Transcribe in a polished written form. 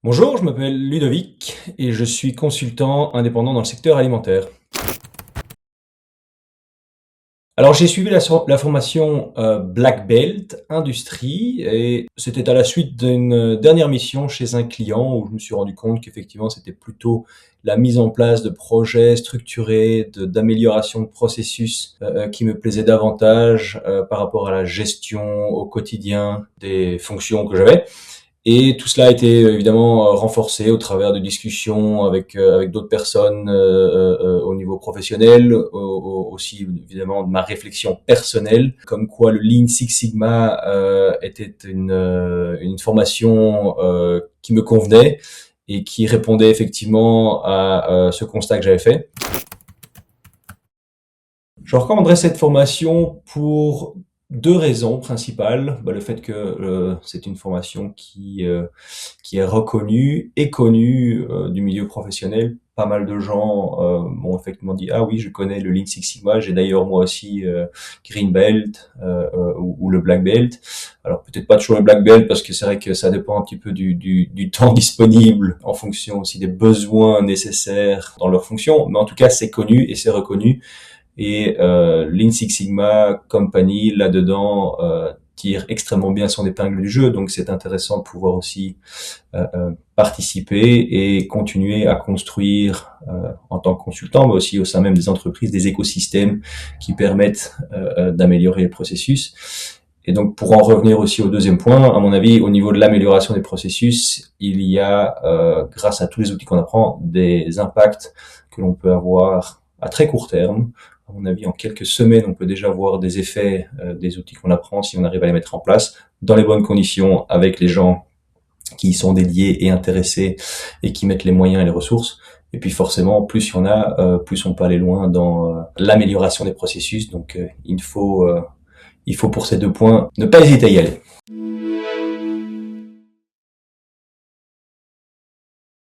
Bonjour, je m'appelle Ludovic et je suis consultant indépendant dans le secteur alimentaire. Alors j'ai suivi la formation Black Belt Industrie et c'était à la suite d'une dernière mission chez un client où je me suis rendu compte qu'effectivement c'était plutôt la mise en place de projets structurés, d'amélioration de processus qui me plaisait davantage par rapport à la gestion au quotidien des fonctions que j'avais. Et tout cela a été évidemment renforcé au travers de discussions avec d'autres personnes au niveau professionnel, aussi évidemment de ma réflexion personnelle, comme quoi le Lean Six Sigma était une formation qui me convenait et qui répondait effectivement à ce constat que j'avais fait. Je recommanderais cette formation pour deux raisons principales. Le fait que c'est une formation qui est reconnue et connue du milieu professionnel. Pas mal de gens m'ont effectivement dit ah oui, je connais le Lean Six Sigma, j'ai d'ailleurs moi aussi Green Belt ou le Black Belt. Alors peut-être pas toujours le Black Belt parce que c'est vrai que ça dépend un petit peu du temps disponible en fonction aussi des besoins nécessaires dans leur fonction, mais en tout cas c'est connu et c'est reconnu. Et Lean Six Sigma Company, là-dedans, tire extrêmement bien son épingle du jeu. Donc c'est intéressant de pouvoir aussi participer et continuer à construire en tant que consultant, mais aussi au sein même des entreprises, des écosystèmes qui permettent d'améliorer les processus. Et donc pour en revenir aussi au deuxième point, à mon avis, au niveau de l'amélioration des processus, il y a, grâce à tous les outils qu'on apprend, des impacts que l'on peut avoir à très court terme. À mon avis, en quelques semaines, on peut déjà voir des effets des outils qu'on apprend si on arrive à les mettre en place dans les bonnes conditions avec les gens qui y sont dédiés et intéressés et qui mettent les moyens et les ressources. Et puis forcément, plus il y en a, plus on peut aller loin dans l'amélioration des processus. Donc il faut pour ces deux points ne pas hésiter à y aller.